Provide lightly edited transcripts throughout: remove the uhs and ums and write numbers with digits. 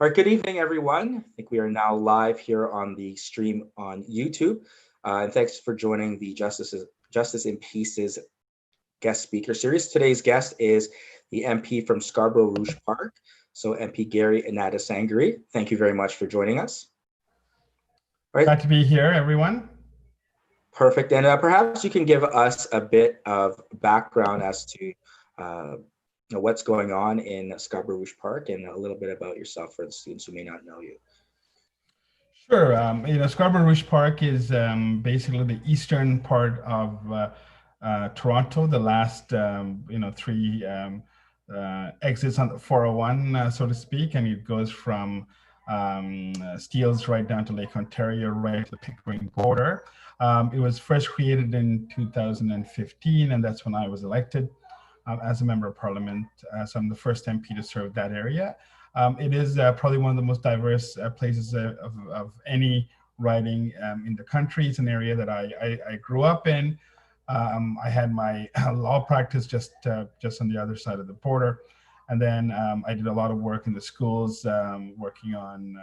All right, good evening, everyone. I think we are now live here on the stream on YouTube. And thanks for joining the Justice in Peace's guest speaker series. Today's guest is the MP from Scarborough Rouge Park, so MP Gary Anandasangaree. Thank you very much for joining us. All right. Glad to be here, everyone. Perfect. And perhaps you can give us a bit of background as to what's going on in Scarborough Rouge Park and a little bit about yourself for the students who may not know you. Sure. Scarborough Rouge Park is basically the eastern part of Toronto, the last, three exits on the 401, so to speak, and it goes from Steeles right down to Lake Ontario, right to the Pickering border. It was first created in 2015, and that's when I was elected as a member of parliament. So I'm the first MP to serve that area. It is probably one of the most diverse places of any riding in the country. It's an area that I grew up in. I had my law practice just on the other side of the border. And then I did a lot of work in the schools, working on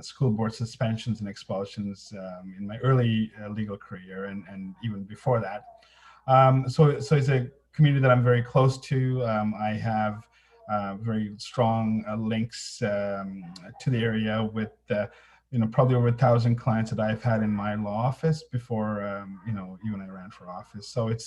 school board suspensions and expulsions in my early legal career and even before that. So it's a community that I'm very close to. I have very strong links to the area with probably over 1,000 clients that I've had in my law office before even I ran for office. So it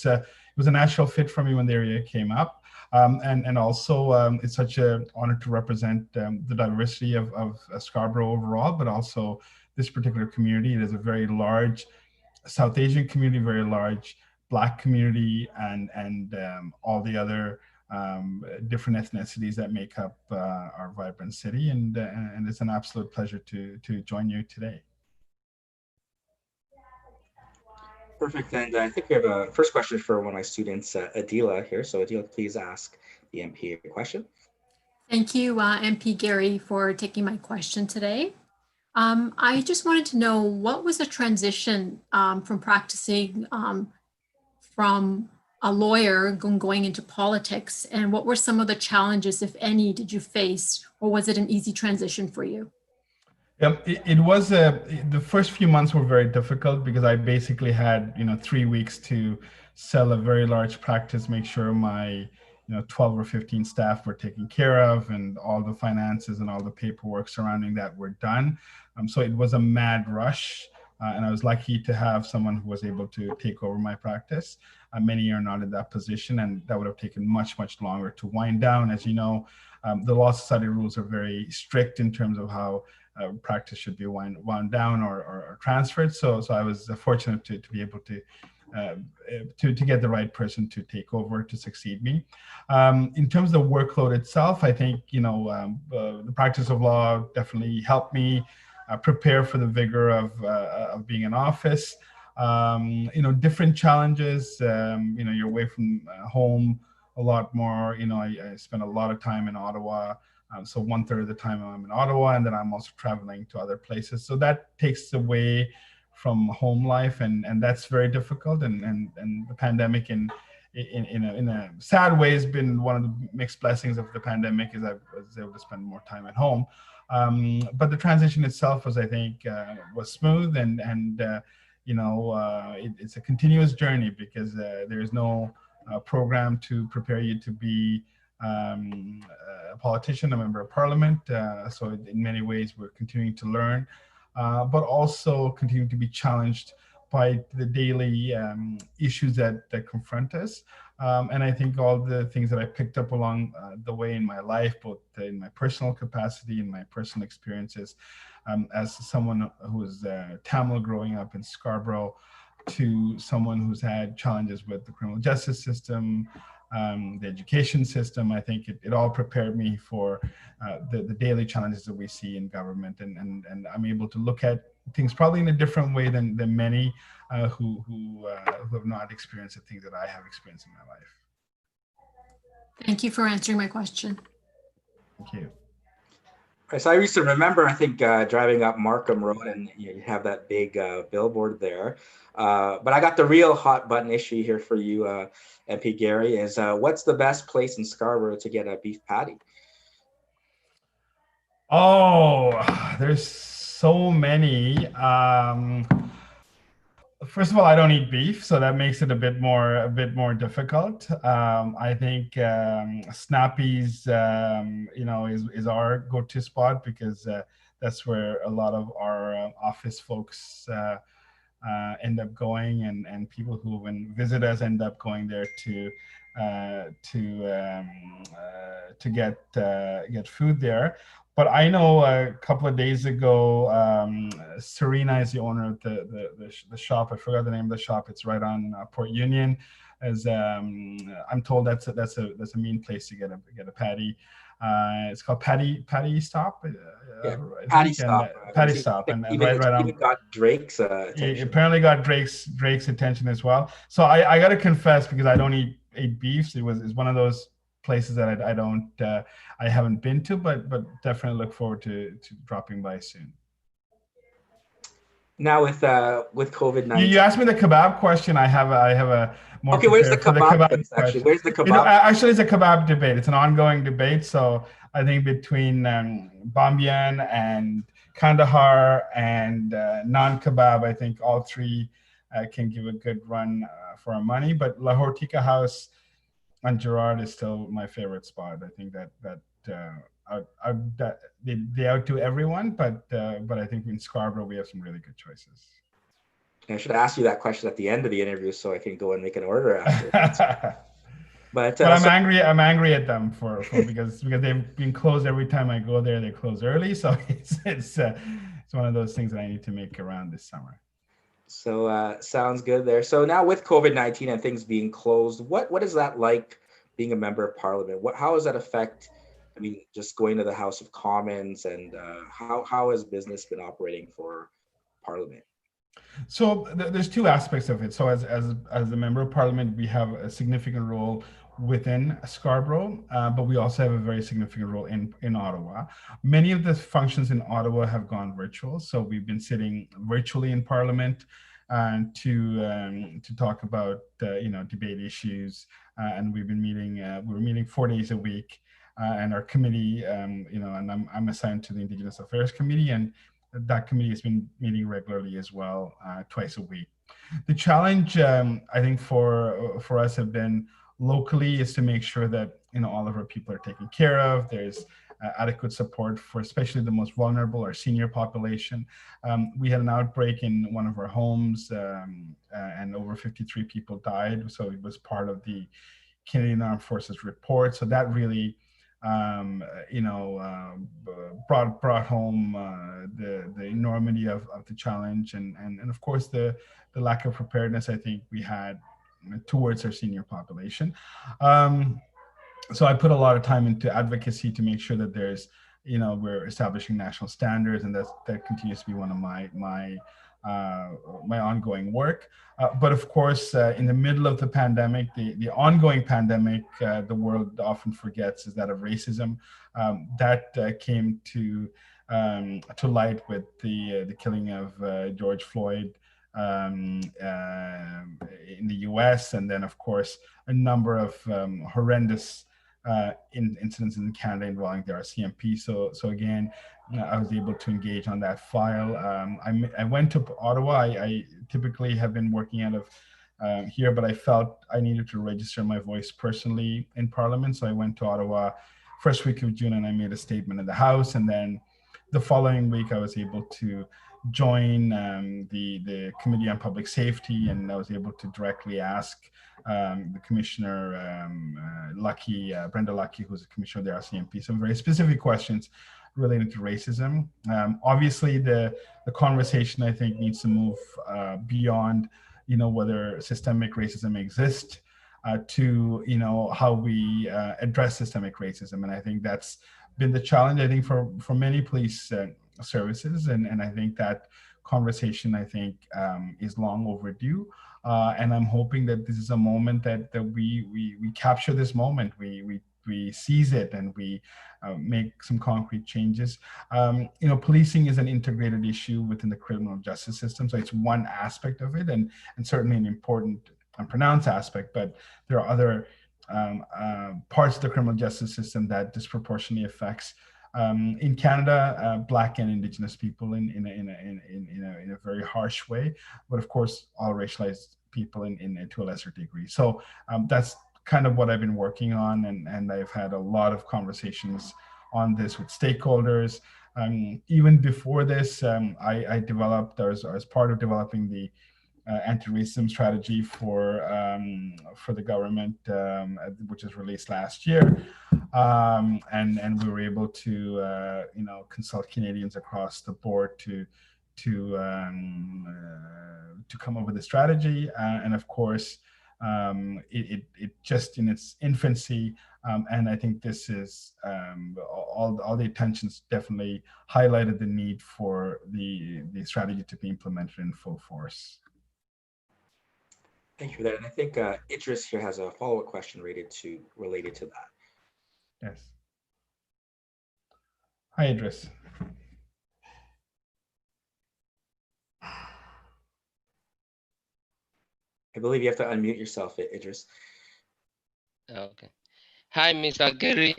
was a natural fit for me when the area came up, and also it's such an honor to represent the diversity of Scarborough overall, but also this particular community. It is a very large South Asian community, very large Black community, and all the other different ethnicities that make up our vibrant city, and it's an absolute pleasure to join you today. Perfect, and I think we have a first question for one of my students, Adila here. So Adila, please ask the MP a question. Thank you, MP Gary, for taking my question today. I just wanted to know, what was the transition from practicing from a lawyer going into politics, and what were some of the challenges, if any, did you face, or was it an easy transition for you? It was the first few months were very difficult because I basically had 3 weeks to sell a very large practice, make sure my 12 or 15 staff were taken care of, and all the finances and all the paperwork surrounding that were done. So it was a mad rush. And I was lucky to have someone who was able to take over my practice. Many are not in that position, and that would have taken much, much longer to wind down. As you know, the Law Society rules are very strict in terms of how practice should be wound down or transferred. So I was fortunate to be able to get the right person to take over to succeed me. In terms of the workload itself, I think the practice of law definitely helped me prepare for the vigor of being in office. Different challenges. You're away from home a lot more. I spent a lot of time in Ottawa. So 1/3 of the time I'm in Ottawa, and then I'm also traveling to other places. So that takes away from home life, and that's very difficult. And the pandemic, in a sad way, has been one of the mixed blessings of the pandemic, is I was able to spend more time at home. But the transition itself was, I think, was smooth, and it's a continuous journey, because there is no program to prepare you to be a politician, a member of parliament. So in many ways, we're continuing to learn, but also continuing to be challenged by the daily issues that confront us. And I think all the things that I picked up along the way in my life, both in my personal capacity and my personal experiences, as someone who's Tamil growing up in Scarborough, to someone who's had challenges with the criminal justice system, the education system, I think it all prepared me for the daily challenges that we see in government, and I'm able to look at things probably in a different way than many who have not experienced the things that I have experienced in my life. Thank you for answering my question. Thank you. So I used to remember, I think, driving up Markham Road, and you have that big billboard there. But I got the real hot button issue here for you, MP Gary, is what's the best place in Scarborough to get a beef patty? Oh, there's so many. First of all, I don't eat beef, so that makes it a bit more difficult. I think Snappy's, is our go-to spot because that's where a lot of our office folks end up going, and people who when visit us end up going there to get food there. But I know a couple of days ago, Serena is the owner of the shop. I forgot the name of the shop. It's right on Port Union. As I'm told, that's a mean place to get a patty. It's called Patty Stop, Yeah, I Patty think, and Stop. Patty I Stop, think and even right it's on. even got Drake's It attention. apparently got Drake's attention as well. So I got to confess, because I don't eat beefs. It's one of those places that I haven't been to, but definitely look forward to dropping by soon. Now with COVID You 19. asked me the kebab question. I have a more Okay, where's the prepared for the kebab kebab place actually? question. Where's the kebab? Actually, it's a kebab debate. It's an ongoing debate. So I think between Bambian and Kandahar and non-kebab, I think all three can give a good run for our money. But Lahore Tikka House on Gerard is still my favorite spot. I think that they outdo everyone, but I think in Scarborough we have some really good choices. I should ask you that question at the end of the interview so I can go and make an order after. But But I'm so angry. I'm angry at them for because they've been closed every time I go there. They close early, so it's one of those things that I need to make around this summer. sounds good there. So now with COVID-19 and things being closed, what is that like being a member of parliament? How does that affect, I mean, just going to the House of Commons and how has business been operating for parliament? So there's two aspects of it. So as a member of parliament, we have a significant role within Scarborough, but we also have a very significant role in Ottawa. Many of the functions in Ottawa have gone virtual, so we've been sitting virtually in parliament to talk about debate issues, and we've been meeting. We're meeting 4 days a week. And our committee, and I'm assigned to the Indigenous Affairs Committee, and that committee has been meeting regularly as well, twice a week. The challenge, I think, for us have been locally is to make sure that all of our people are taken care of. There's adequate support for especially the most vulnerable, our senior population. We had an outbreak in one of our homes, and over 53 people died. So it was part of the Canadian Armed Forces report. So that really brought home the enormity of the challenge, and of course the lack of preparedness I think we had towards our senior population. So I put a lot of time into advocacy to make sure that we're establishing national standards, and that continues to be one of my ongoing work. But of course, in the middle of the pandemic, the ongoing pandemic, the world often forgets is that of racism. That came to light with the killing of George Floyd in the U.S., and then of course a number of horrendous incidents in Canada involving the RCMP. So again, I was able to engage on that file. I went to Ottawa. I typically have been working out of here, but I felt I needed to register my voice personally in Parliament. So I went to Ottawa first week of June, and I made a statement in the House. And then the following week, I was able to join the Committee on Public Safety, and I was able to directly ask the Commissioner Brenda Lucky, who's the Commissioner of the RCMP, some very specific questions related to racism. Obviously, the conversation I think needs to move beyond, whether systemic racism exists, to how we address systemic racism, and I think that's been the challenge I think for many police services, and I think that conversation I think is long overdue. And I'm hoping that this is a moment that we capture this moment, we seize it, and we make some concrete changes. Policing is an integrated issue within the criminal justice system, so it's one aspect of it, and certainly an important and pronounced aspect. But there are other parts of the criminal justice system that disproportionately affects in Canada, Black and Indigenous people in a very harsh way, but of course, all racialized people to a lesser degree. So that's kind of what I've been working on, and I've had a lot of conversations on this with stakeholders. Even before this, I developed, or as part of developing the anti-racism strategy for the government, which was released last year, and we were able to consult Canadians across the board to come up with a strategy, and of course it just in its infancy, and I think this is all the attention's definitely highlighted the need for the strategy to be implemented in full force. Thank you for that. And I think Idris here has a follow-up question related to that. Yes. Hi, Idris. I believe you have to unmute yourself, Idris. Okay. Hi, Mr. Gary.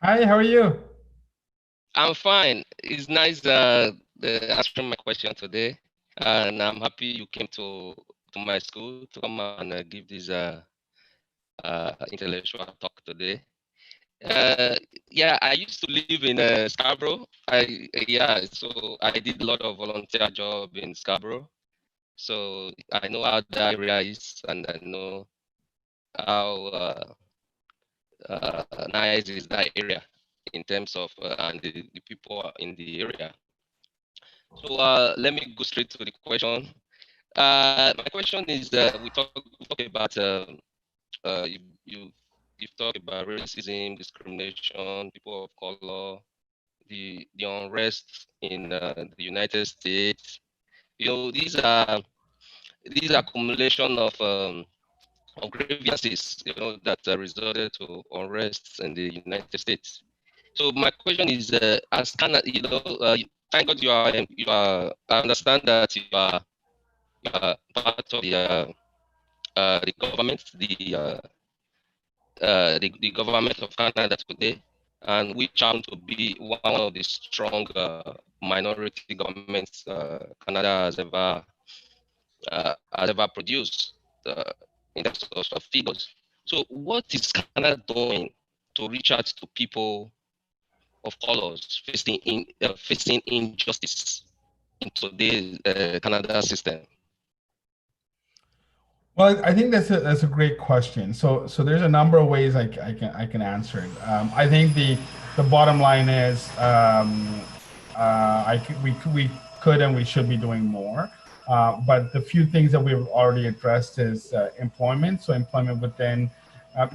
Hi, how are you? I'm fine. It's nice answering my question today, and I'm happy you came to my school to come and give this intellectual talk today. Yeah, I used to live in Scarborough. So I did a lot of volunteer job in Scarborough. So I know how that area is, and I know how nice is that area in terms of and the people in the area. So let me go straight to the question. My question is, we talk about you've talked about racism, discrimination, people of color, the unrest in the United States. These are accumulation of grievances, that resulted to unrest in the United States. So my question is, as Canada, thank God I understand that you are part of the government, the government of Canada today, and which happen to be one of the strong minority governments Canada has ever produced in terms of figures. So what is Canada doing to reach out to people of colors facing injustice in today's Canada system? Well, I think that's a great question. So there's a number of ways I can answer it. I think the bottom line is we could and we should be doing more. But the few things that we've already addressed is employment. So employment within,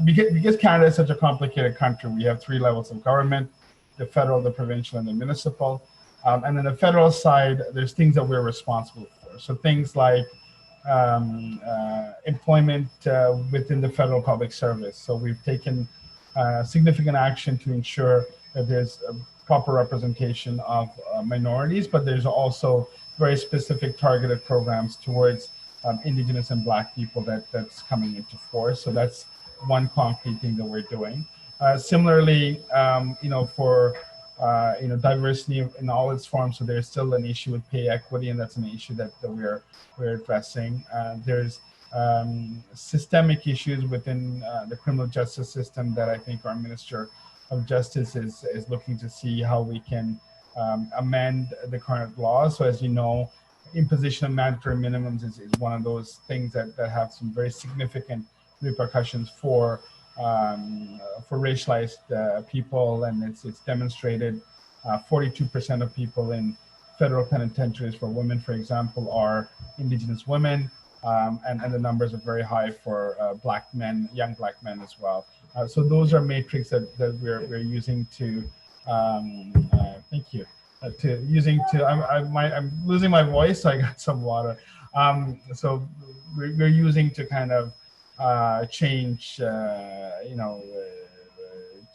because Canada is such a complicated country, we have 3 levels of government: the federal, the provincial, and the municipal. And then the federal side, there's things that we're responsible for. So things like employment within the federal public service. So we've taken significant action to ensure that there's a proper representation of minorities, but there's also very specific targeted programs towards Indigenous and Black people that's coming into force. So that's one concrete thing that we're doing. Similarly, for diversity in all its forms. So there's still an issue with pay equity, and that's an issue that we're addressing. There's systemic issues within the criminal justice system that I think our Minister of Justice is looking to see how we can amend the current law. So as you know, imposition of mandatory minimums is one of those things that have some very significant repercussions for racialized people, and it's demonstrated 42% of people in federal penitentiaries for women, for example, are Indigenous women, and the numbers are very high for Black men, young Black men as well. So those are metrics that we're using to, thank you, I'm losing my voice, so I got some water. So we're using to kind of change,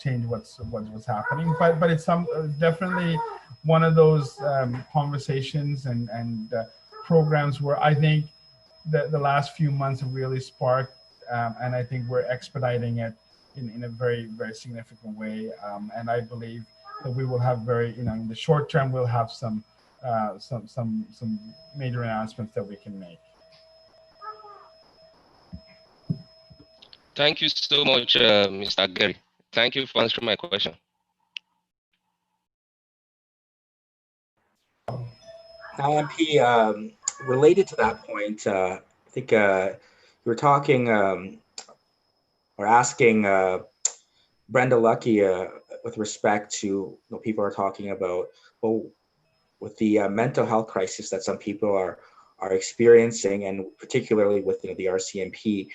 change what's happening, but it's definitely one of those conversations and programs where I think that the last few months have really sparked, and I think we're expediting it in a very, very significant way. And I believe that we will have in the short term, we'll have some major announcements that we can make. Thank you so much, Mr. Gary. Thank you for answering my question. Now, MP, related to that point, I think you were talking or asking Brenda Lucky with respect to people are talking about, well, with the mental health crisis that some people are experiencing, and particularly with the RCMP.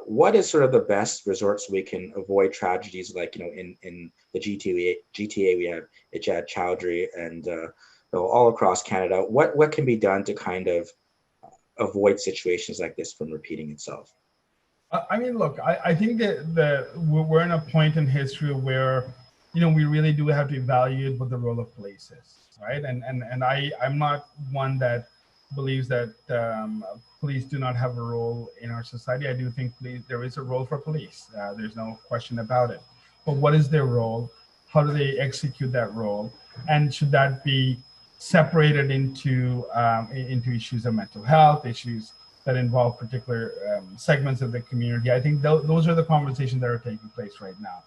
What is sort of the best resort so we can avoid tragedies like in the GTA we have Ijad Chowdhury and all across Canada? What can be done to kind of avoid situations like this from repeating itself? I mean, look, I think that we're in a point in history where we really do have to evaluate what the role of police is, right? And I'm not one that believes that police do not have a role in our society. I do think there is a role for police. There's no question about it. But what is their role? How do they execute that role? And should that be separated into issues of mental health, issues that involve particular segments of the community? I think those are the conversations that are taking place right now.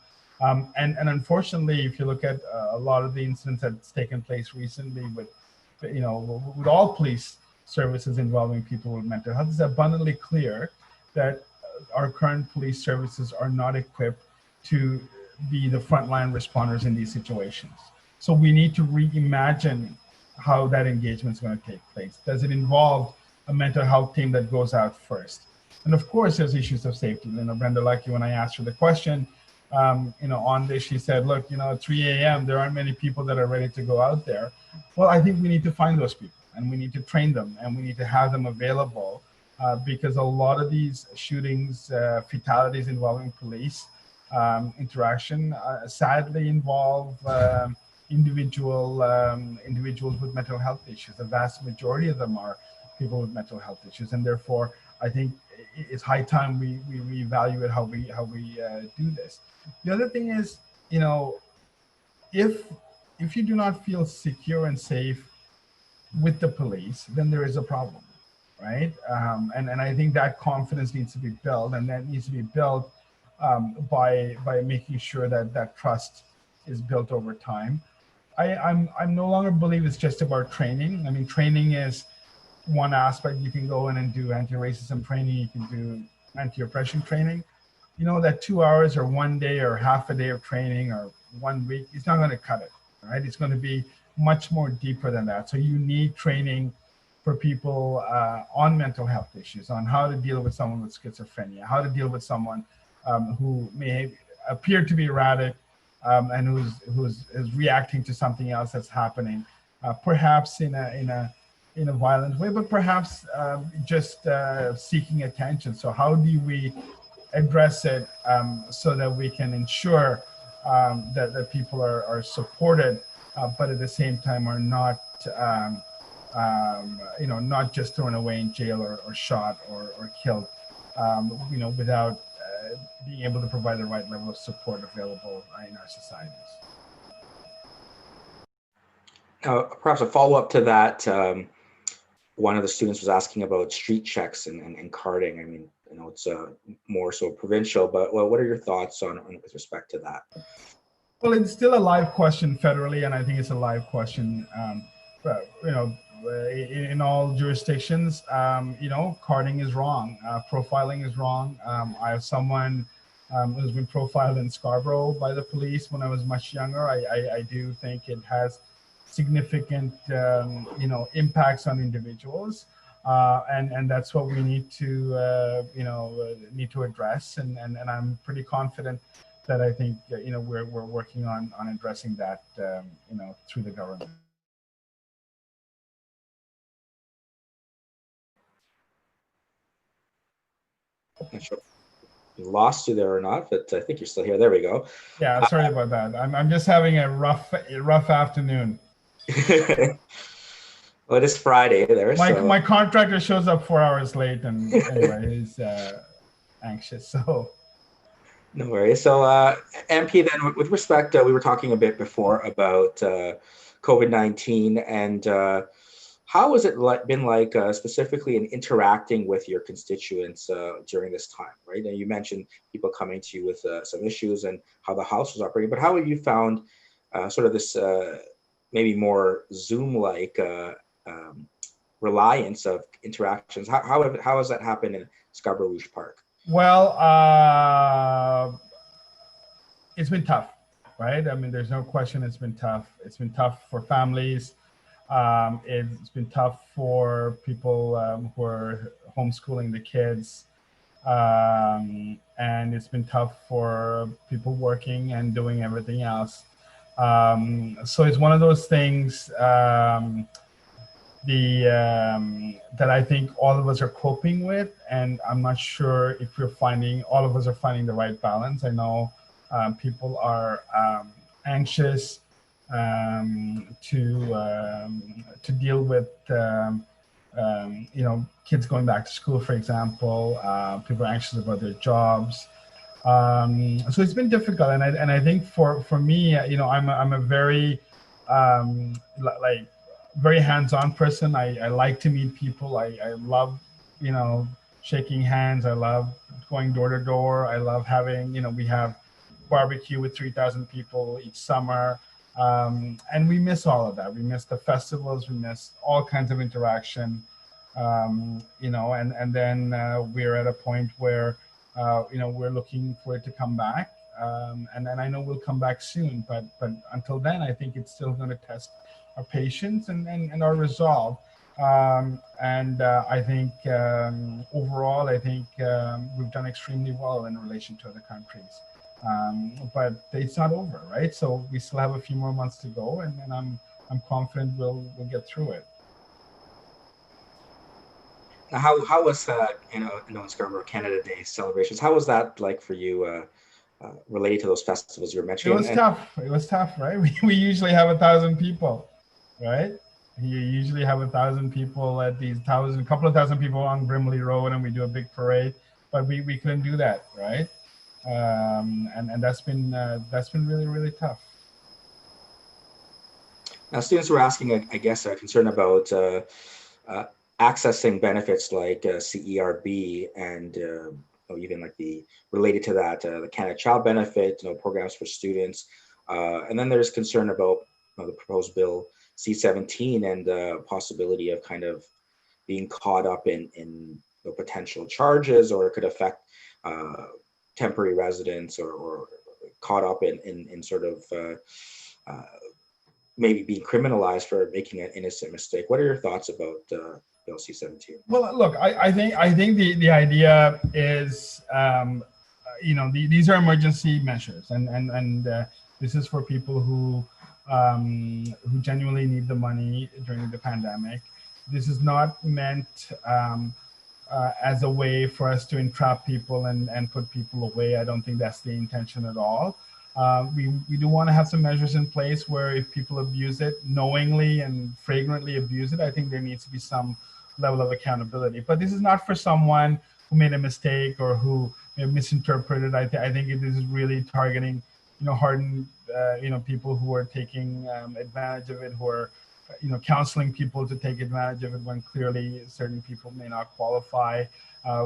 And unfortunately, if you look at a lot of the incidents that's taken place recently with all police services involving people with mental health, it's abundantly clear that our current police services are not equipped to be the frontline responders in these situations. So we need to reimagine how that engagement is going to take place. Does it involve a mental health team that goes out first? And of course, there's issues of safety. Brenda Lucky, when I asked her the question, on this, she said, look, at 3 a.m., there aren't many people that are ready to go out there. Well, I think we need to find those people, and we need to train them, and we need to have them available because a lot of these shootings, fatalities involving police interaction sadly involve individuals with mental health issues. The vast majority of them are people with mental health issues, and therefore I think it's high time we reevaluate how we do this. The other thing is, if you do not feel secure and safe with the police, then there is a problem, right? And I think that confidence needs to be built, and that needs to be built by making sure that trust is built over time. I'm no longer believe it's just about training. I mean, training is one aspect. You can go in and do anti-racism training. You can do anti-oppression training. That 2 hours or 1 day or half a day of training or 1 week, it's not going to cut it, right? It's going to be much more deeper than that. So you need training for people on mental health issues, on how to deal with someone with schizophrenia, how to deal with someone who may appear to be erratic and who's reacting to something else that's happening, perhaps in a violent way, but perhaps just seeking attention. So how do we address it so that we can ensure that people are supported, but at the same time are not not just thrown away in jail or shot or killed, without being able to provide the right level of support available in our societies. Perhaps a follow-up to that, one of the students was asking about street checks and carding. I mean, it's more so provincial, but what are your thoughts on with respect to that? Well, it's still a live question federally, and I think it's a live question, in all jurisdictions. Carding is wrong. Profiling is wrong. I have someone who's been profiled in Scarborough by the police when I was much younger. I do think it has significant, impacts on individuals, and that's what we need to, address. And I'm pretty confident that I think we're working on addressing that, through the government. Not sure if we lost you there or not, but I think you're still here. There we go. Yeah, sorry about that. I'm just having a rough afternoon. Well, it is Friday there. My contractor shows up 4 hours late, and anyway, he's anxious. So No worries. So, MP, then with respect, we were talking a bit before about COVID-19 and how has it been like specifically in interacting with your constituents during this time, right? And you mentioned people coming to you with some issues and how the House was operating, but how have you found sort of this maybe more Zoom-like reliance of interactions? How has that happened in Scarborough Rouge Park? Well, it's been tough, right? I mean, there's no question it's been tough. It's been tough for families. It's been tough for people who are homeschooling the kids. And it's been tough for people working and doing everything else. So it's one of those things that I think all of us are coping with, and I'm not sure if all of us are finding the right balance. I know people are anxious to deal with kids going back to school, for example. People are anxious about their jobs. So it's been difficult, and I think for me, I'm a very like very hands-on person. I like to meet people. I love shaking hands. I love going door to door. I love having we have barbecue with 3,000 people each summer, and we miss all of that. We miss the festivals. We miss all kinds of interaction. And then we're at a point where we're looking for it to come back. And then I know we'll come back soon, but until then, I think it's still going to test our patience and our resolve. I think overall, I think we've done extremely well in relation to other countries. But it's not over, right? So we still have a few more months to go, and I'm confident we'll get through it. Now, how was in Scarborough Canada Day celebrations? How was that like for you, related to those festivals you were It mentioning? was tough. It was tough, right? We usually have 1,000 people, right? You usually have 1,000 people at these couple of thousand people on Brimley Road, and we do a big parade. But we couldn't do that, right? And that's been really, really tough. Now, students were asking, I guess, a concern about accessing benefits like CERB and even like the related to that, the Canada Child Benefit, programs for students. And then there's concern about the proposed bill C-17 and the possibility of kind of being caught up in potential charges, or it could affect temporary residents, or caught up in sort of maybe being criminalized for making an innocent mistake. What are your thoughts about Bill C-17? Well, look, I think the idea is, these are emergency measures, and this is for people who genuinely need the money during the pandemic. This is not meant as a way for us to entrap people and put people away. I don't think that's the intention at all. We do want to have some measures in place where if people abuse it, knowingly and flagrantly abuse it, I think there needs to be some level of accountability. But this is not for someone who made a mistake or who misinterpreted. I think it is really targeting, hardened, people who are taking advantage of it, who are, counseling people to take advantage of it when clearly certain people may not qualify.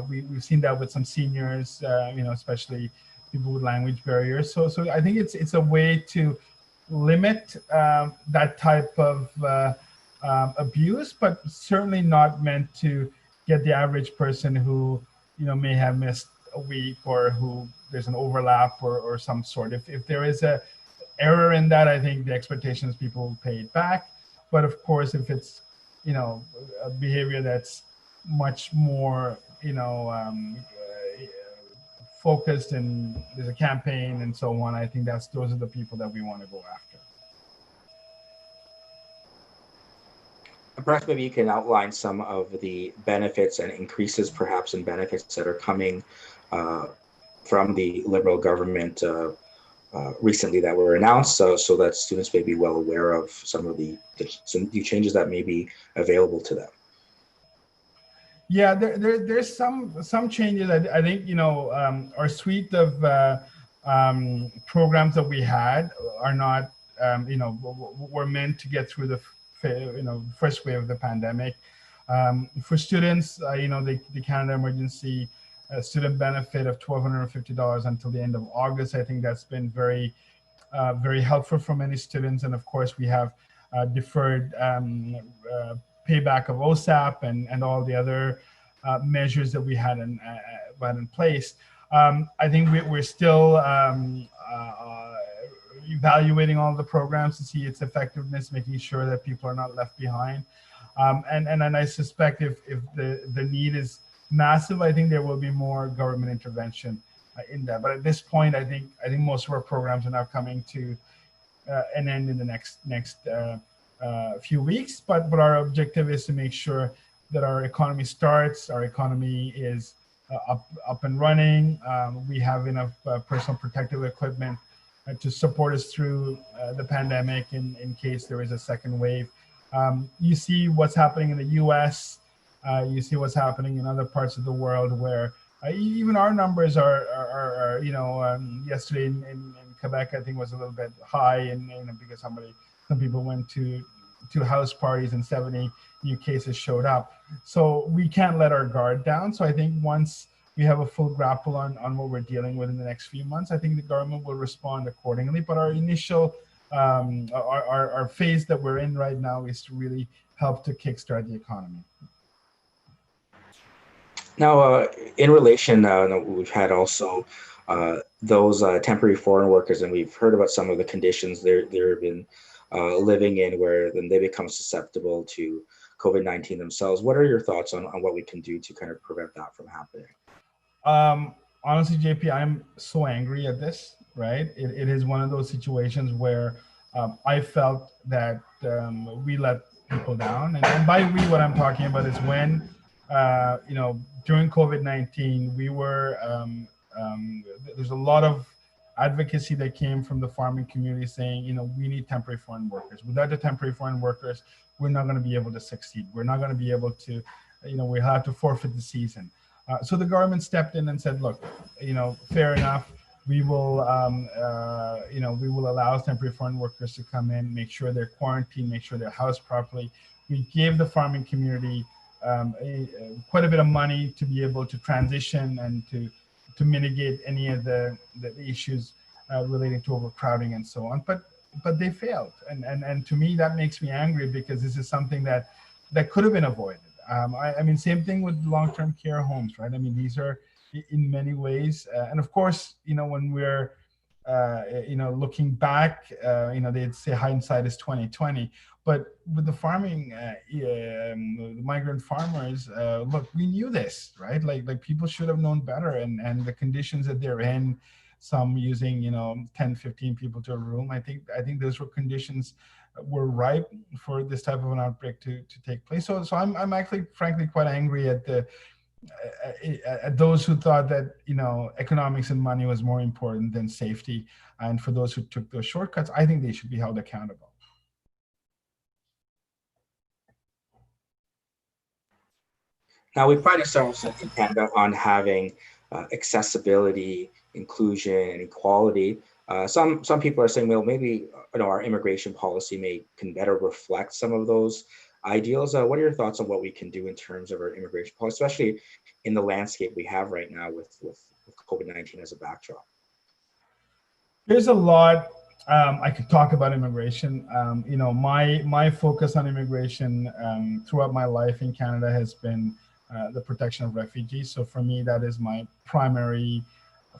We've seen that with some seniors, especially people with language barriers. So I think it's a way to limit that type of abuse, but certainly not meant to get the average person who may have missed a week, or who there's an overlap or some sort. If there is a error in that, I think the expectation is people will pay it back. But of course, if it's a behavior that's much more focused and there's a campaign and so on, I think those are the people that we want to go after. Perhaps maybe you can outline some of the benefits and increases perhaps in benefits that are coming from the Liberal government recently that were announced, so that students may be well aware of some of the new changes that may be available to them. Yeah, there's some changes. I think our suite of programs that we had are not, were meant to get through the, first wave of the pandemic. For students, the Canada Emergency student benefit of $1,250 until the end of August. I think that's been very helpful for many students. And of course, we have deferred payback of OSAP and all the other measures that we had in place. I think we're still evaluating all the programs to see its effectiveness, making sure that people are not left behind. And I suspect if the need is massive, I think there will be more government intervention in that. But at this point, I think most of our programs are now coming to an end in the next few weeks. But our objective is to make sure that our economy starts, our economy is up and running. We have enough personal protective equipment to support us through the pandemic in case there is a second wave. You see what's happening in the US, you see what's happening in other parts of the world where even our numbers are yesterday in Quebec, I think was a little bit high, and because some people went to house parties and 70 new cases showed up. So we can't let our guard down. So I think once we have a full grapple on what we're dealing with in the next few months, I think the government will respond accordingly. But our initial, our phase that we're in right now is to really help to kickstart the economy. Now, in relation, we've had also those temporary foreign workers, and we've heard about some of the conditions they've been living in, where then they become susceptible to COVID-19 themselves. What are your thoughts on what we can do to kind of prevent that from happening? Honestly, JP, I'm so angry at this, right? It is one of those situations where I felt that we let people down. And by we, what I'm talking about is when, during COVID-19, we were, there's a lot of advocacy that came from the farming community saying, we need temporary foreign workers. Without the temporary foreign workers, we're not going to be able to succeed. We're not going to be able to, we have to forfeit the season. So the government stepped in and said, look, fair enough. We will, we will allow temporary foreign workers to come in, make sure they're quarantined, make sure they're housed properly. We gave the farming community quite a bit of money to be able to transition and to mitigate any of the issues relating to overcrowding and so on. But they failed. And to me, that makes me angry because this is something that could have been avoided. I mean, same thing with long-term care homes, right? I mean, these are in many ways, and of course, when we're, looking back, they'd say hindsight is 2020. But with the farming, the migrant farmers, look, we knew this, right? Like people should have known better, and the conditions that they're in, some using 10, 15 people to a room. I think those were conditions were ripe for this type of an outbreak to take place. So I'm actually, frankly, quite angry at at those who thought that economics and money was more important than safety, and for those who took those shortcuts, I think they should be held accountable. Now, we pride ourselves in Canada on having accessibility, inclusion, and equality. Some people are saying, well, maybe our immigration policy can better reflect some of those ideals. What are your thoughts on what we can do in terms of our immigration policy, especially in the landscape we have right now with COVID-19 as a backdrop? There's a lot I could talk about immigration. My focus on immigration throughout my life in Canada has been the protection of refugees. So for me, that is my primary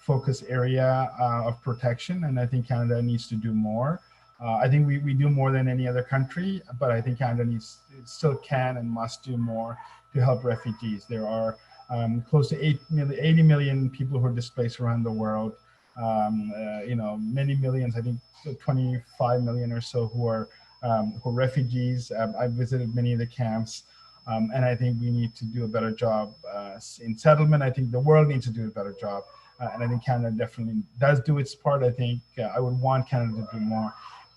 focus area of protection, and I think Canada needs to do more. I think we do more than any other country, but I think Canada still can and must do more to help refugees. There are close to 80 million people who are displaced around the world. Many millions, I think 25 million or so who are refugees. I've visited many of the camps. And I think we need to do a better job in settlement. I think the world needs to do a better job. And I think Canada definitely does do its part. I think I would want Canada to do more.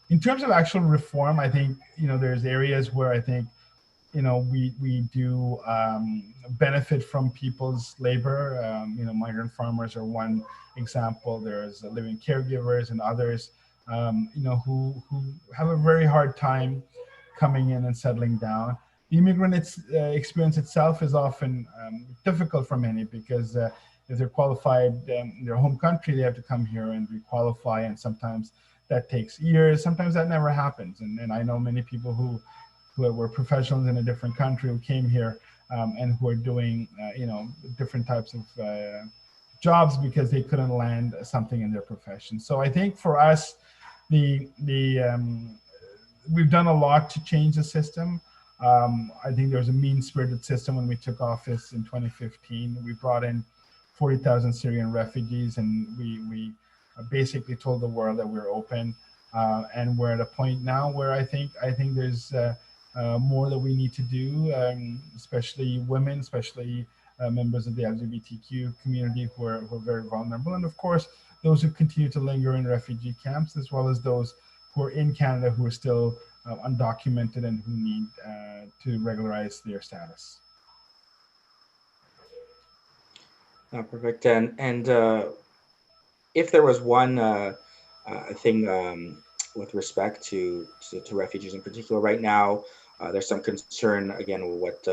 In terms of actual reform, I think, there's areas where I think we do benefit from people's labor. Migrant farmers are one example. There's living caregivers and others, who have a very hard time coming in and settling down. The immigrant experience itself is often difficult for many because if they're qualified in their home country, they have to come here and requalify, and sometimes that takes years. Sometimes that never happens. And I know many people who were professionals in a different country who came here and who are doing, different types of jobs because they couldn't land something in their profession. So I think for us, we've done a lot to change the system. I think there was a mean-spirited system when we took office in 2015. We brought in 40,000 Syrian refugees, and we basically told the world that we're open. And we're at a point now where I think there's more that we need to do, especially women, especially members of the LGBTQ community who are very vulnerable. And of course, those who continue to linger in refugee camps, as well as those who are in Canada who are still undocumented and who need to regularize their status. Perfect. And if there was one thing with respect to refugees in particular, right now, there's some concern again with what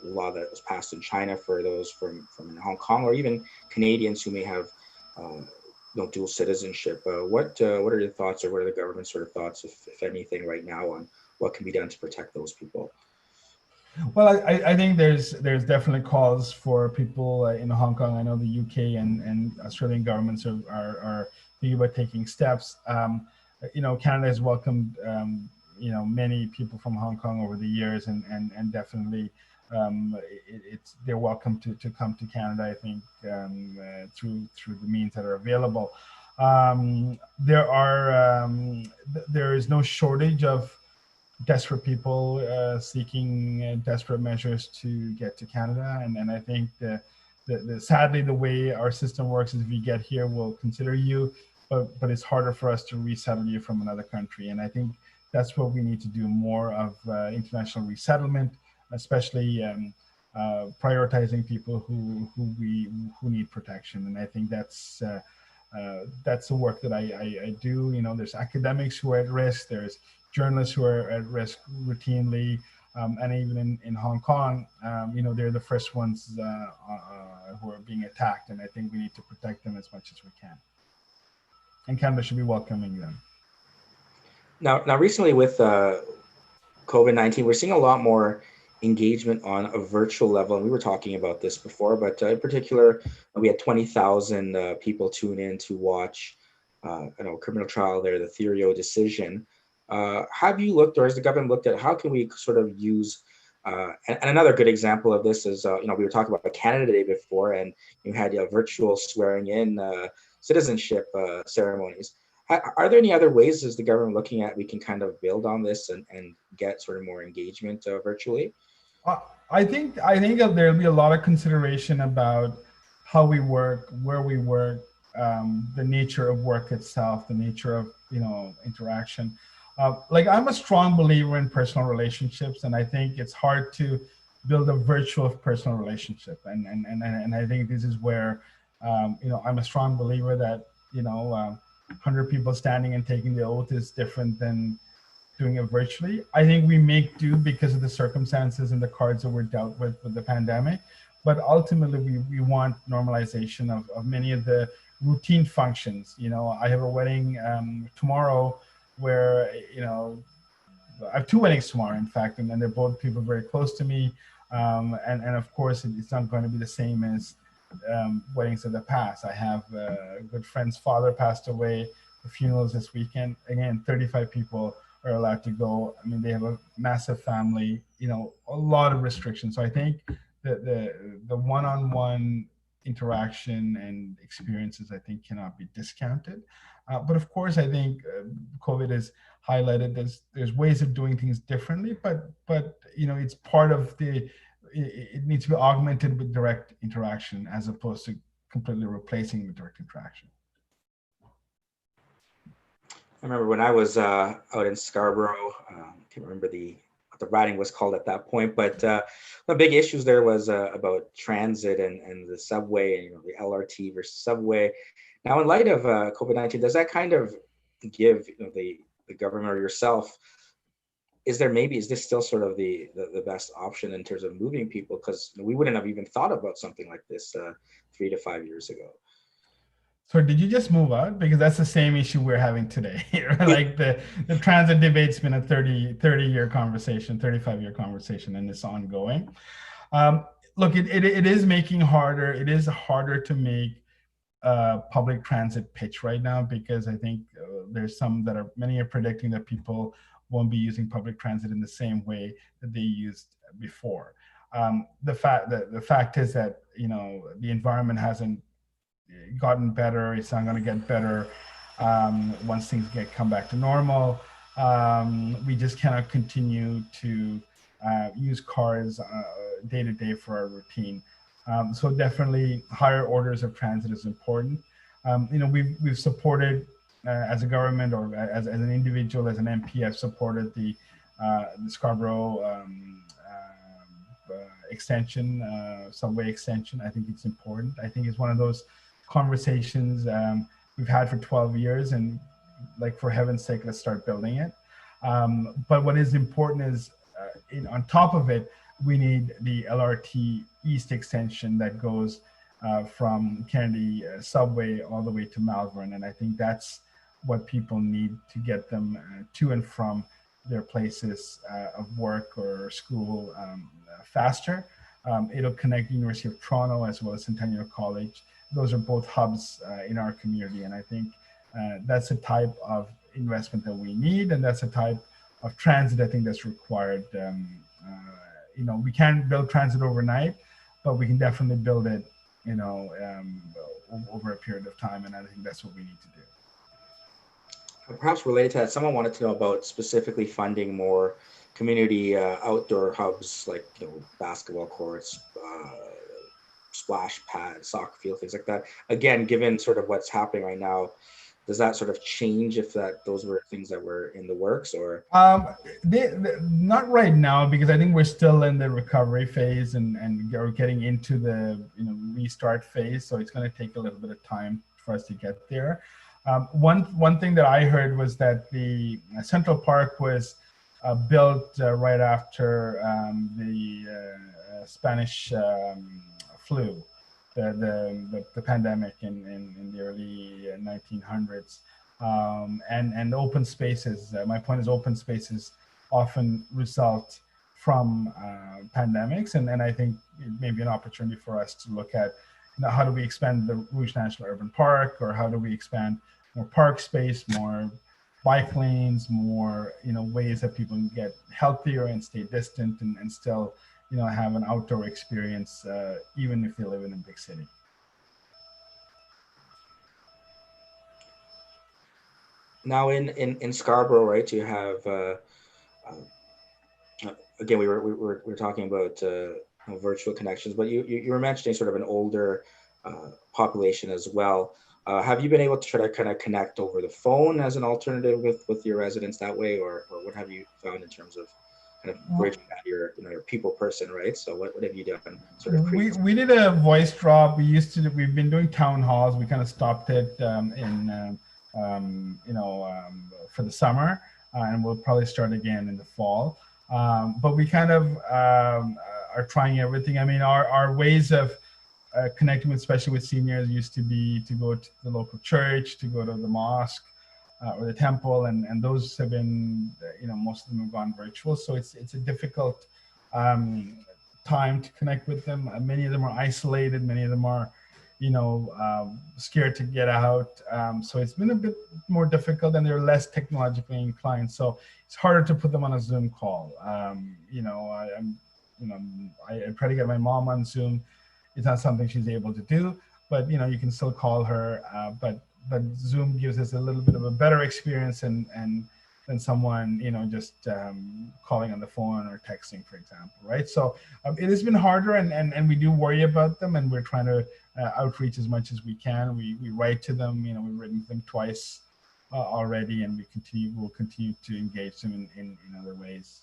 law that was passed in China for those from Hong Kong, or even Canadians who may have dual citizenship. What are your thoughts, or what are the government's sort of thoughts, if anything, right now on what can be done to protect those people? Well, I think there's definitely calls for people in Hong Kong. I know the UK and Australian governments are thinking about taking steps. Canada has welcomed many people from Hong Kong over the years, and definitely they're welcome to come to Canada, I think, through the means that are available. There is no shortage of desperate people seeking desperate measures to get to Canada, and I think sadly the way our system works is if you get here, we'll consider you, but it's harder for us to resettle you from another country. And I think that's what we need to do more of, international resettlement, especially prioritizing people who need protection. And I think that's the work that I do. There's academics who are at risk, there's journalists who are at risk routinely, and even in Hong Kong, they're the first ones who are being attacked, and I think we need to protect them as much as we can. And Canada should be welcoming them. Now recently with COVID-19, we're seeing a lot more engagement on a virtual level, and we were talking about this before, but in particular, we had 20,000 people tune in to watch criminal trial there, the Therio decision. Have you looked, or has the government looked at how can we sort of use, and another good example of this is, we were talking about Canada Day before, and you had virtual swearing in citizenship ceremonies. Are there any other ways, is the government looking at, we can kind of build on this and get sort of more engagement virtually? I think there'll be a lot of consideration about how we work, where we work, the nature of work itself, the nature of interaction. I'm a strong believer in personal relationships, and I think it's hard to build a virtual personal relationship. And I think this is where I'm a strong believer that 100 people standing and taking the oath is different than doing it virtually. I think we make do because of the circumstances and the cards that we're dealt with the pandemic. But ultimately, we want normalization of many of the routine functions. I have a wedding tomorrow where, I have two weddings tomorrow, in fact, and they're both people very close to me. And of course, it's not going to be the same as weddings of the past. I have a good friend's father passed away. The funerals this weekend. Again, 35 people are allowed to go. I mean, they have a massive family, a lot of restrictions. So I think the one-on-one interaction and experiences, I think, cannot be discounted. But of course, I think COVID has highlighted there's ways of doing things differently, but it's part of it needs to be augmented with direct interaction as opposed to completely replacing the direct interaction. I remember when I was out in Scarborough, I can't remember the the writing was called at that point. But the big issues there was about transit and the subway, and the LRT versus subway. Now, in light of COVID-19, does that kind of give the government or yourself, is this still sort of the best option in terms of moving people? Because we wouldn't have even thought about something like this 3 to 5 years ago. So did you just move out? Because that's the same issue we're having today. Like the transit debate's been a 30-year conversation, 35-year conversation, and it's ongoing. Look, it is making harder. It is harder to make public transit pitch right now, because I think there's many are predicting that people won't be using public transit in the same way that they used before. The fact is that the environment hasn't gotten better. It's not going to get better once things come back to normal. We just cannot continue to use cars day to day for our routine. So definitely higher orders of transit is important. We've supported as a government, or as an individual, as an MP, I've supported the Scarborough extension, subway extension. I think it's important. I think it's one of those conversations we've had for 12 years, and like, for heaven's sake, let's start building it. But what is important is, on top of it, we need the LRT East extension that goes from Kennedy subway all the way to Malvern. And I think that's what people need to get them to and from their places of work or school faster. It'll connect University of Toronto as well as Centennial College. Those are both hubs in our community. And I think that's a type of investment that we need. And that's a type of transit I think that's required. We can't build transit overnight, but we can definitely build it, over a period of time. And I think that's what we need to do. Perhaps related to that, someone wanted to know about specifically funding more community outdoor hubs, like basketball courts, splash pads, soccer field, things like that. Again, given sort of what's happening right now, does that sort of change if those were things that were in the works, or? Not right now, because I think we're still in the recovery phase and are getting into the restart phase. So it's going to take a little bit of time for us to get there. One thing that I heard was that the Central Park was built right after the Spanish flu, the pandemic in the early 1900s, and open spaces. My point is, open spaces often result from pandemics, and I think it may be an opportunity for us to look at how do we expand the Rouge National Urban Park, or how do we expand more park space, more bike lanes, more ways that people can get healthier and stay distant and still have an outdoor experience, even if they live in a big city. Now in Scarborough, right, you have again, we were talking about virtual connections, but you were mentioning sort of an older population as well. Have you been able to try to kind of connect over the phone as an alternative with your residents that way, or what have you found in terms of kind of bridging that your people person, right? So what have you done? Sort of we did a voice drop. We've been doing town halls. We kind of stopped it for the summer, and we'll probably start again in the fall. But we kind of are trying everything. I mean, our ways of connecting especially with seniors used to be to go to the local church, to go to the mosque or the temple, and those have been, most of them have gone virtual. So it's a difficult time to connect with them. Many of them are isolated. Many of them are, scared to get out. So it's been a bit more difficult, and they're less technologically inclined. So it's harder to put them on a Zoom call. I try to get my mom on Zoom. It's not something she's able to do, but you can still call her. But Zoom gives us a little bit of a better experience and than someone just calling on the phone or texting, for example, right? So it has been harder, and we do worry about them, and we're trying to outreach as much as we can. We write to them. We've written to them twice already, and we'll continue to engage them in other ways.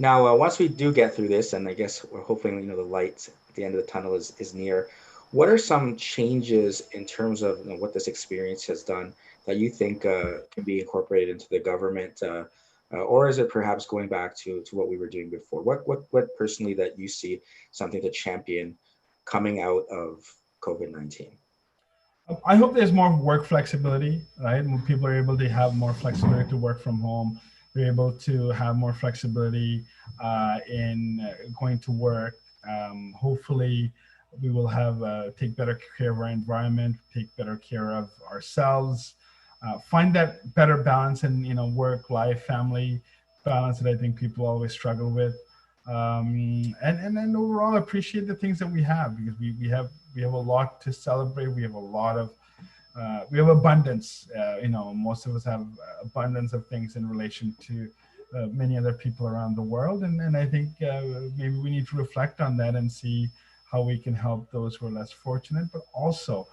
Now, once we do get through this, and I guess we're hoping the light at the end of the tunnel is near. What are some changes in terms of what this experience has done that you think can be incorporated into the government, or is it perhaps going back to what we were doing before? What personally that you see something to champion coming out of COVID-19? I hope there's more work flexibility, right? When people are able to have more flexibility to work from home, they're able to have more flexibility in going to work. Hopefully, we will have take better care of our environment, take better care of ourselves, find that better balance in work, life, family balance that I think people always struggle with. And then overall appreciate the things that we have, because we have a lot to celebrate. We have a lot of we have abundance. Most of us have abundance of things in relation to many other people around the world, and I think maybe we need to reflect on that and see how we can help those who are less fortunate, but also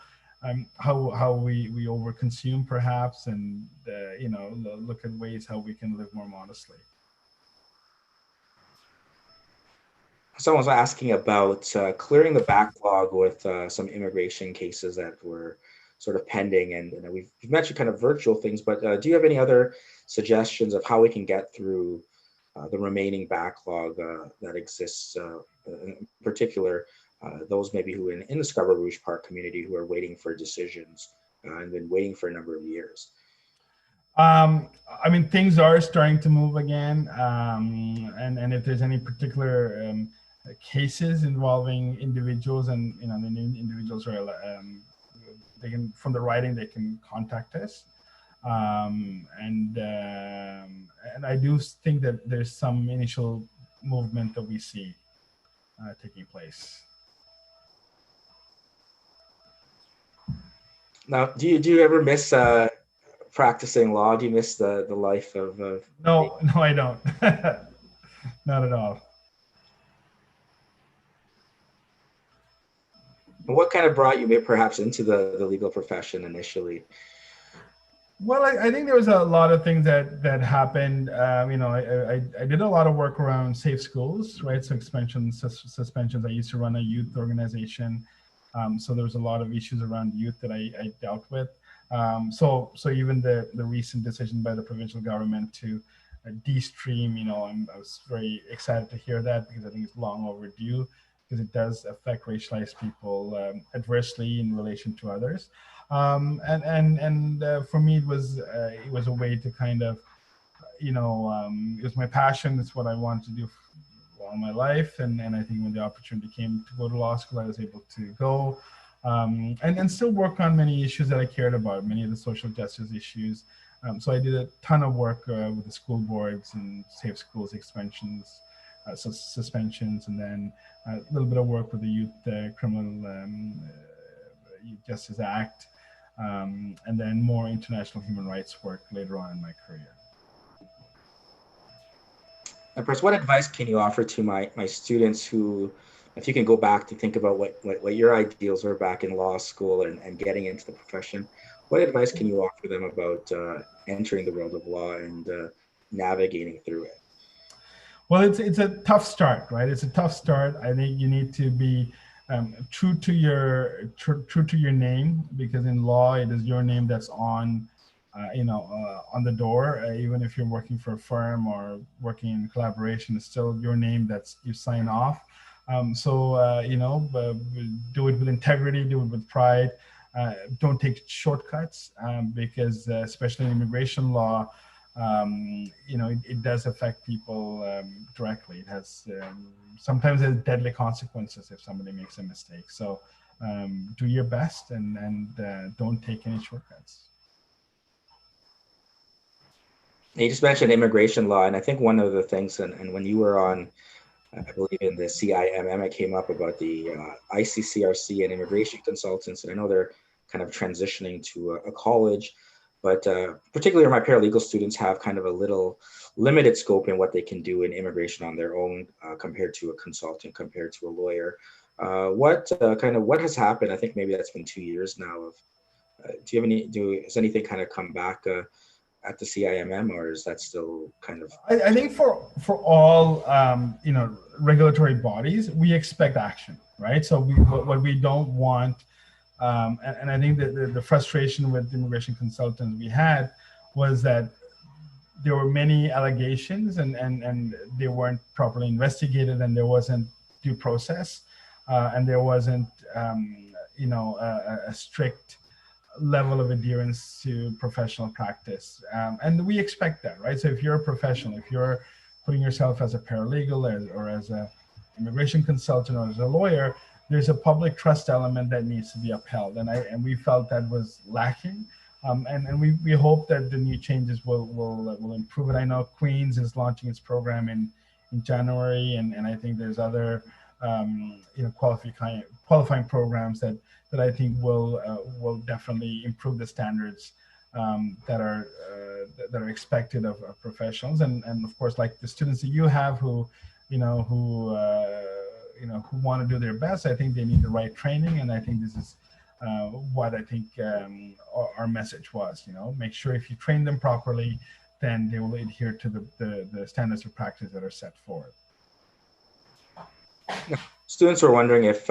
how we overconsume perhaps, and look at ways how we can live more modestly. Someone was asking about clearing the backlog with some immigration cases that were sort of pending, and we've mentioned kind of virtual things, but do you have any other suggestions of how we can get through the remaining backlog that exists, in particular, those maybe who in the Scarborough Rouge Park community who are waiting for decisions and been waiting for a number of years? I mean, things are starting to move again, and if there's any particular cases involving individuals, and the individuals are they can, from the writing, they can contact us, and I do think that there's some initial movement that we see taking place. Now, do you ever miss practicing law? Do you miss the life of No, I don't. Not at all. What kind of brought you perhaps into the legal profession initially? Well, I think there was a lot of things that happened. I did a lot of work around safe schools, right? So suspensions. I used to run a youth organization. So there was a lot of issues around youth that I dealt with. So even the recent decision by the provincial government to de-stream, I was very excited to hear that, because I think it's long overdue, because it does affect racialized people adversely in relation to others. And for me, it was a way to kind of, it was my passion. It's what I wanted to do all my life. And I think when the opportunity came to go to law school, I was able to go and still work on many issues that I cared about, many of the social justice issues. So I did a ton of work with the school boards and safe schools suspensions, and then a little bit of work with the Youth Criminal Justice Act, and then more international human rights work later on in my career. And Chris, what advice can you offer to my students who, if you can go back to think about what your ideals were back in law school and getting into the profession, what advice can you offer them about entering the world of law and navigating through it? Well, it's a tough start, right? It's a tough start. I think you need to be true to your name, because in law it is your name that's on on the door. Even if you're working for a firm or working in collaboration, it's still your name that's you sign off. So do it with integrity, do it with pride. Don't take shortcuts, because especially in immigration law, it does affect people directly. It has sometimes has deadly consequences if somebody makes a mistake. So do your best and don't take any shortcuts. You just mentioned immigration law, and I think one of the things, and when you were on, I believe in the CIMM, it came up about the ICCRC and immigration consultants, and I know they're kind of transitioning to a college, but particularly my paralegal students have kind of a little limited scope in what they can do in immigration on their own compared to a consultant, compared to a lawyer. What has happened? I think maybe that's been 2 years now. Has anything kind of come back at the CIMM, or is that still kind of? I think for all regulatory bodies, we expect action, right? So what we don't want, and I think that the frustration with immigration consultants we had was that there were many allegations and they weren't properly investigated, and there wasn't due process, and there wasn't a strict level of adherence to professional practice, and we expect that, right? So if you're a professional, if you're putting yourself as a paralegal or as a immigration consultant or as a lawyer, there's a public trust element that needs to be upheld, and we felt that was lacking. And we hope that the new changes will improve it. I know Queens is launching its program in January, and I think there's other qualifying programs that I think will definitely improve the standards that are expected of professionals, and of course, like the students that you have who want to do their best. I think they need the right training, and I think this is what I think our message was. Make sure if you train them properly, then they will adhere to the standards of practice that are set forward. Students were wondering if,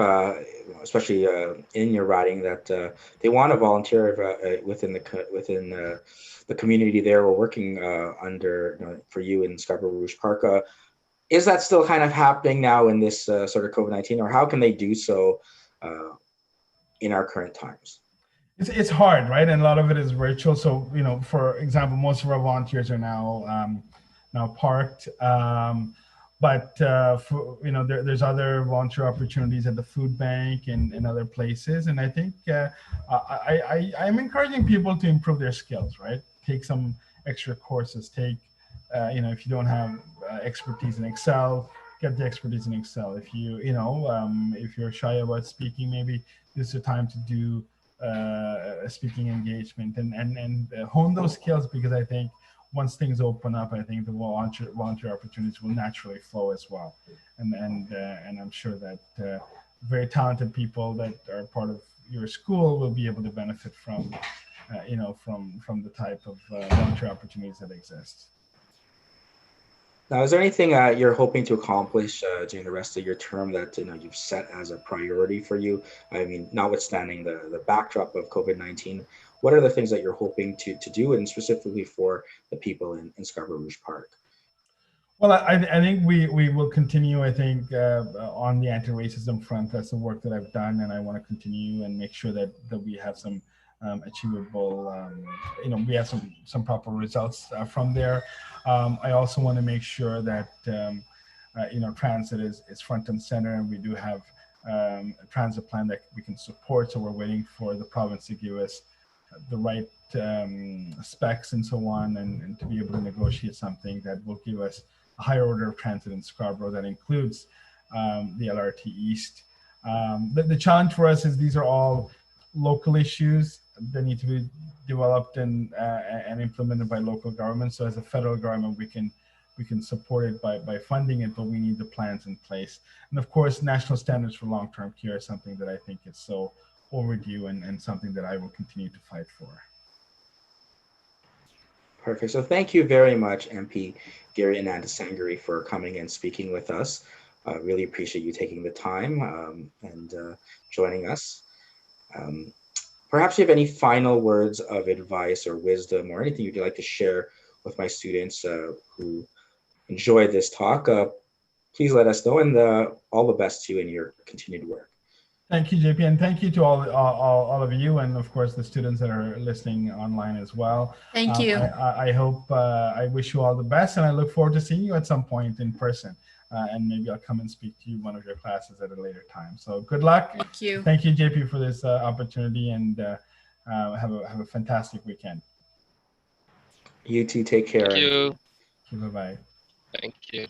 especially in your writing, that they want to volunteer within the community there, or working under for you in Scarborough Rouge Park. Is that still kind of happening now in this sort of COVID-19, or how can they do so in our current times? It's hard, right? And a lot of it is virtual. So, for example, most of our volunteers are now parked. But there's other volunteer opportunities at the food bank and other places. And I think I'm encouraging people to improve their skills, right? Take some extra courses. Take, if you don't have expertise in Excel, get the expertise in Excel. If if you're shy about speaking, maybe this is the time to do a speaking engagement and hone those skills, because I think once things open up, I think the volunteer opportunities will naturally flow as well. And I'm sure that very talented people that are part of your school will be able to benefit from the type of volunteer opportunities that exist. Now, is there anything you're hoping to accomplish during the rest of your term that you've set as a priority for you? I mean, notwithstanding the backdrop of COVID-19, what are the things that you're hoping to do, and specifically for the people in Scarborough Rouge Park? Well, I think we will continue, I think, on the anti-racism front. That's the work that I've done, and I want to continue and make sure that we have some achievable, we have some proper results from there. I also want to make sure that, transit is front and center, and we do have a transit plan that we can support. So we're waiting for the province to give us the right specs and so on, and to be able to negotiate something that will give us a higher order of transit in Scarborough that includes the LRT East. The challenge for us is these are all local issues that need to be developed and implemented by local government. So as a federal government, we can support it by funding it, but we need the plans in place. And of course, national standards for long-term care is something that I think is so overdue and something that I will continue to fight for. Perfect. So thank you very much, MP Gary Anandasangaree, for coming and speaking with us. Really appreciate you taking the time and joining us. Perhaps you have any final words of advice or wisdom or anything you'd like to share with my students who enjoyed this talk. Please let us know, and all the best to you in your continued work. Thank you, JP, and thank you to all of you, and of course the students that are listening online as well. Thank you. I hope, I wish you all the best, and I look forward to seeing you at some point in person. And maybe I'll come and speak to you one of your classes at a later time. So good luck. Thank you. Thank you, JP, for this opportunity, and have a fantastic weekend. You too. Take care. Thank you. Bye-bye. Thank you.